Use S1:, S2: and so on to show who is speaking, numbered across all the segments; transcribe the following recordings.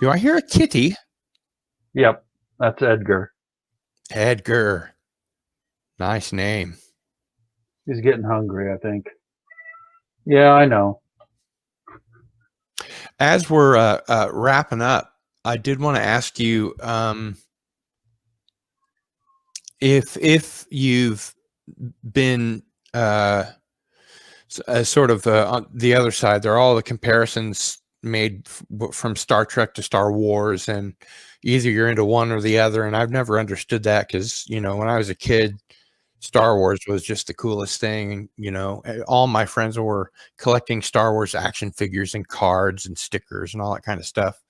S1: Do I hear a kitty?
S2: Yep, that's Edgar.
S1: Edgar. Nice name.
S2: He's getting hungry, I think. Yeah, I know.
S1: As we're wrapping up, I did want to ask you if you've been sort of on the other side. There are all the comparisons made from Star Trek to Star Wars, and either you're into one or the other. And I've never understood that because, you know, when I was a kid, Star Wars was just the coolest thing. And, you know, all my friends were collecting Star Wars action figures and cards and stickers and all that kind of stuff.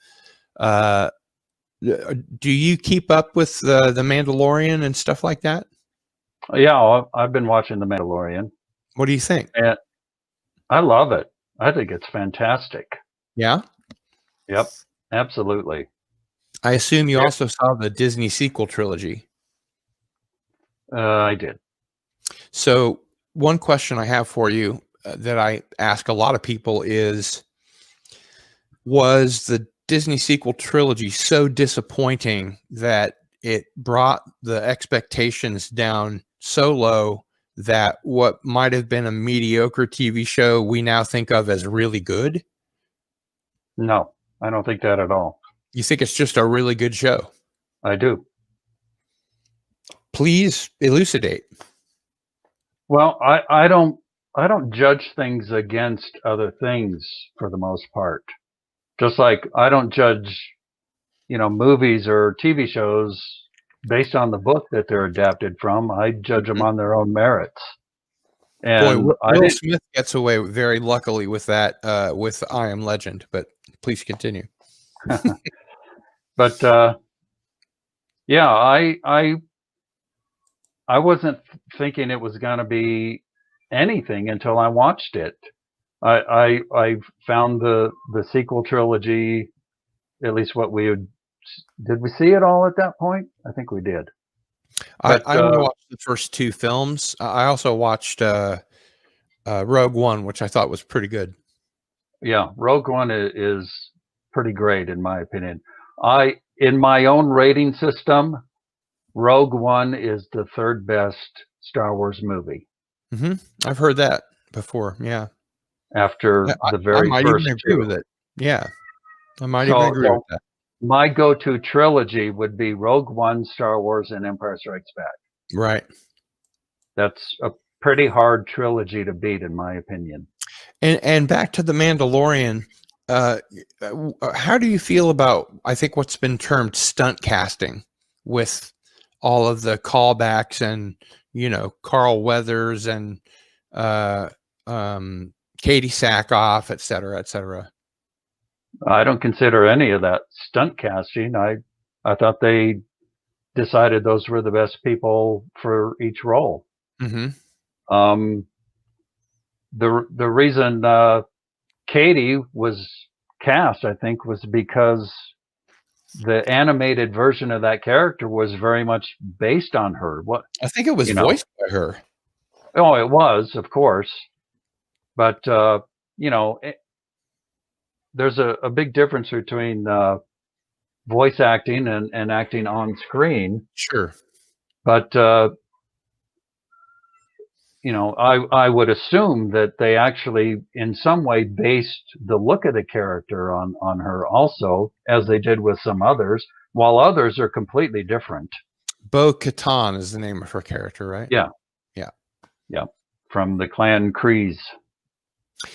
S1: Do you keep up with the Mandalorian and stuff like that?
S2: Yeah, I've been watching The Mandalorian.
S1: What do you think?
S2: And I love it. I think it's fantastic.
S1: Yeah?
S2: Yep, absolutely.
S1: I assume you also saw the Disney Sequel Trilogy.
S2: I did.
S1: So one question I have for you that I ask a lot of people is, was the Disney Sequel Trilogy so disappointing that it brought the expectations down so low that what might have been a mediocre TV show we now think of as really good?
S2: No, I don't think that at all.
S1: You think it's just a really good show?
S2: I do.
S1: Please elucidate.
S2: Well, I don't judge things against other things for the most part. Just like I don't judge, you know, movies or TV shows based on the book that they're adapted from. I judge them on their own merits. And
S1: Boy, Will Smith gets away very luckily with that with I Am Legend, but please continue.
S2: But yeah, I wasn't thinking it was going to be anything until I watched it. I found the sequel trilogy, at least what we did we see it all at that point? I think we did.
S1: But, I only watched the first two films. I also watched Rogue One, which I thought was pretty good.
S2: Yeah, Rogue One is pretty great in my opinion. In my own rating system, Rogue One is the third best Star Wars movie.
S1: Mm-hmm. I've heard that before. Yeah.
S2: After the very
S1: I might
S2: first
S1: even agree
S2: two.
S1: with it. Yeah. I might even agree with that.
S2: My go-to trilogy would be Rogue One, Star Wars, and Empire Strikes Back.
S1: Right.
S2: That's a pretty hard trilogy to beat, in my opinion.
S1: And back to the Mandalorian, how do you feel about, I think, what's been termed stunt casting with all of the callbacks and, you know, Carl Weathers and Katie Sackhoff, et cetera, et cetera?
S2: I don't consider any of that stunt casting. I thought they decided those were the best people for each role.
S1: Mm-hmm.
S2: The reason Katie was cast, I think, was because the animated version of that character was very much based on her. What
S1: I think it was voiced by her.
S2: Oh, it was, of course, but you know, there's a big difference between voice acting and acting on screen.
S1: Sure.
S2: But you know, I would assume that they actually in some way based the look of the character on her also, as they did with some others, while others are completely different.
S1: Bo-Katan is the name of her character, right?
S2: Yeah. From the clan Kryze.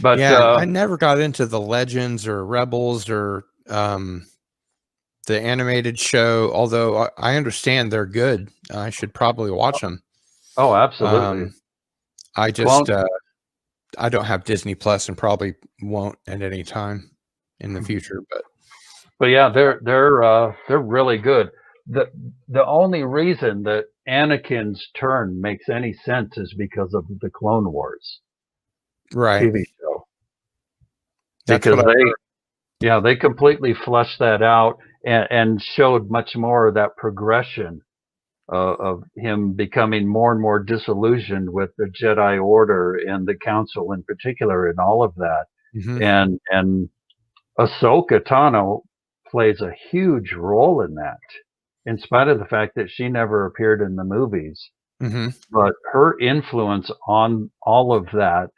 S2: But
S1: yeah, I never got into the Legends or Rebels or the animated show, although I understand they're good. I should probably watch them.
S2: Oh, absolutely.
S1: I just I don't have Disney Plus and probably won't at any time in the future.
S2: But yeah, they're really good. The only reason that Anakin's turn makes any sense is because of the Clone Wars,
S1: right?
S2: TV show. Because they completely fleshed that out and showed much more of that progression of him becoming more and more disillusioned with the Jedi Order and the Council in particular and all of that.
S1: Mm-hmm.
S2: And Ahsoka Tano plays a huge role in that, in spite of the fact that she never appeared in the movies.
S1: Mm-hmm.
S2: But her influence on all of that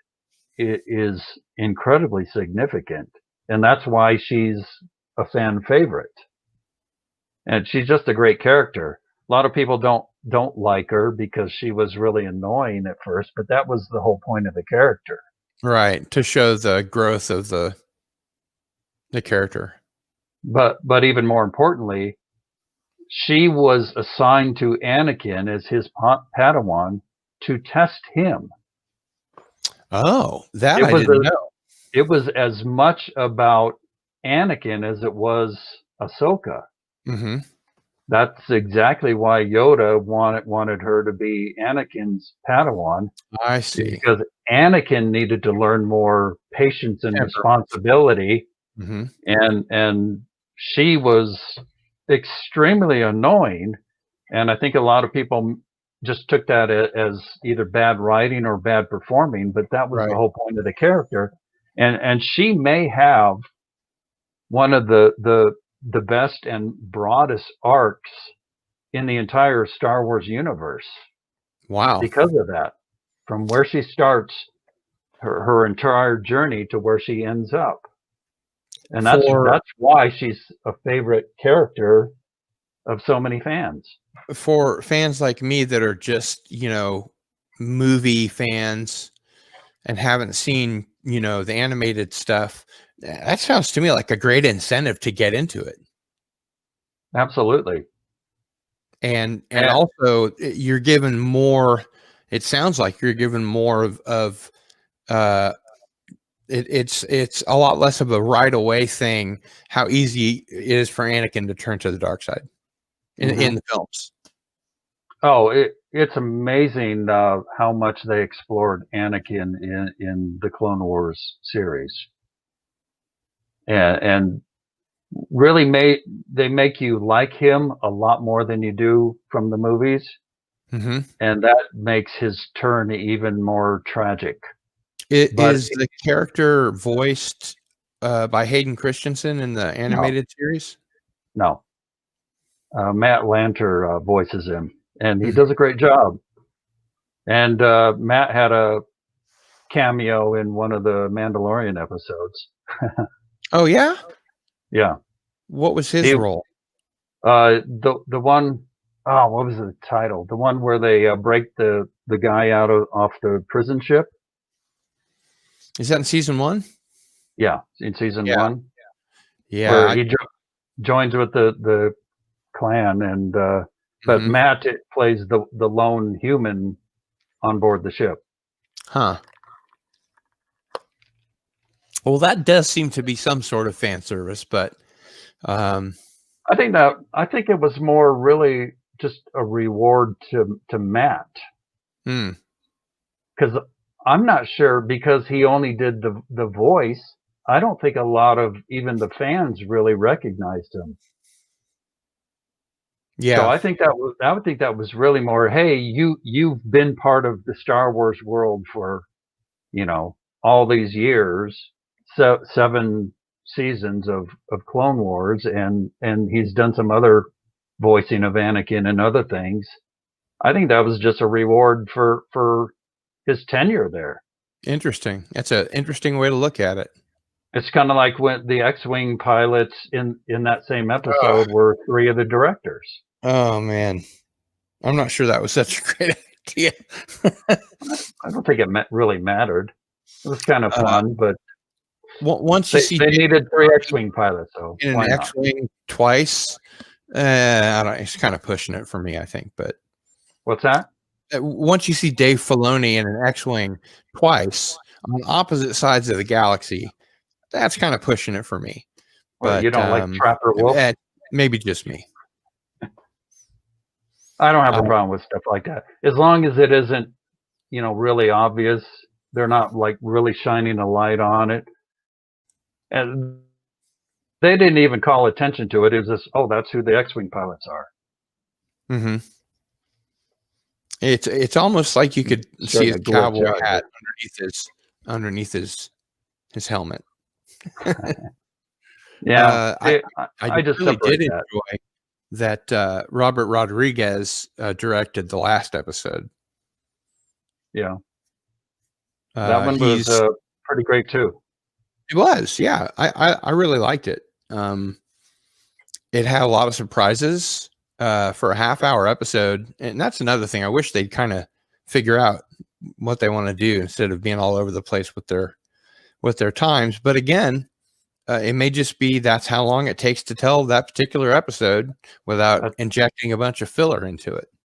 S2: is incredibly significant, and that's why she's a fan favorite. And she's just a great character. A lot of people don't like her because she was really annoying at first, but that was the whole point of the character.
S1: Right, to show the growth of the character.
S2: But even more importantly, she was assigned to Anakin as his Padawan to test him.
S1: Oh, that
S2: It
S1: I
S2: was
S1: didn't know.
S2: It was as much about Anakin as it was Ahsoka.
S1: Mm-hmm.
S2: That's exactly why Yoda wanted her to be Anakin's Padawan,
S1: I see.
S2: because Anakin needed to learn more patience and
S1: Temper.
S2: responsibility,
S1: Mm-hmm.
S2: and she was extremely annoying, and I think a lot of people just took that as either bad writing or bad performing, but that was the
S1: Right.
S2: whole point of the character, and she may have one of the best and broadest arcs in the entire Star Wars universe
S1: Wow.
S2: because of that. From where she starts her entire journey to where she ends up. And that's why she's a favorite character of so many fans.
S1: For fans like me that are just, movie fans and haven't seen, the animated stuff, that sounds to me like a great incentive to get into it.
S2: Absolutely.
S1: And also you're given more, it sounds like you're given more of it's a lot less of a right away thing, how easy it is for Anakin to turn to the dark side in the films.
S2: Oh, it's amazing how much they explored Anakin in the Clone Wars series, and really make you like him a lot more than you do from the movies,
S1: Mm-hmm.
S2: and that makes his turn even more tragic.
S1: Is the character voiced by Hayden Christensen in the animated series?
S2: No. Matt Lanter voices him, and he does a great job. And Matt had a cameo in one of the Mandalorian episodes.
S1: Oh, yeah?
S2: Yeah.
S1: What was his role?
S2: The one, oh, what was the title? The one where they break the guy off the prison ship.
S1: Is that in season 1?
S2: Yeah, in season 1.
S1: Yeah.
S2: Where he joins with the clan, and but Matt plays the lone human on board the ship.
S1: Huh. Well, that does seem to be some sort of fan service, but
S2: I think it was more really just a reward to Matt. Because I'm not sure, because he only did the voice. I don't think a lot of even the fans really recognized him.
S1: Yeah.
S2: So I would think that was really more, hey, you've been part of the Star Wars world for, all these years, 7 seasons of Clone Wars, and he's done some other voicing of Anakin and other things. I think that was just a reward for his tenure there.
S1: Interesting. That's an interesting way to look at it.
S2: It's kind of like when the X-Wing pilots in that same episode were 3 of the directors.
S1: Oh, man. I'm not sure that was such a great idea.
S2: I don't think it really mattered. It was kind of fun, but
S1: once you see
S2: they needed 3 X-Wing pilots, so
S1: in an X-Wing twice, I don't. It's kind of pushing it for me, I think. But
S2: what's that?
S1: Once you see Dave Filoni in an X-Wing twice on opposite sides of the galaxy, that's kind of pushing it for me.
S2: Well,
S1: but
S2: you don't like Trapper Wolf?
S1: Maybe just me.
S2: I don't have a problem with stuff like that, as long as it isn't, really obvious. They're not like really shining a light on it, and they didn't even call attention to it. It was just, oh, that's who the X-Wing pilots are.
S1: Mm-hmm. It's almost like you could see his cowboy hat underneath his helmet.
S2: Yeah.
S1: I
S2: See,
S1: I
S2: I just
S1: really did
S2: separate that.
S1: enjoy that Robert Rodriguez directed the last episode.
S2: Yeah. That one was
S1: He's
S2: pretty great too.
S1: It was, yeah. I really liked it. It had a lot of surprises for a half-hour episode, and that's another thing. I wish they'd kind of figure out what they want to do instead of being all over the place with their times. But again, it may just be that's how long it takes to tell that particular episode without injecting a bunch of filler into it.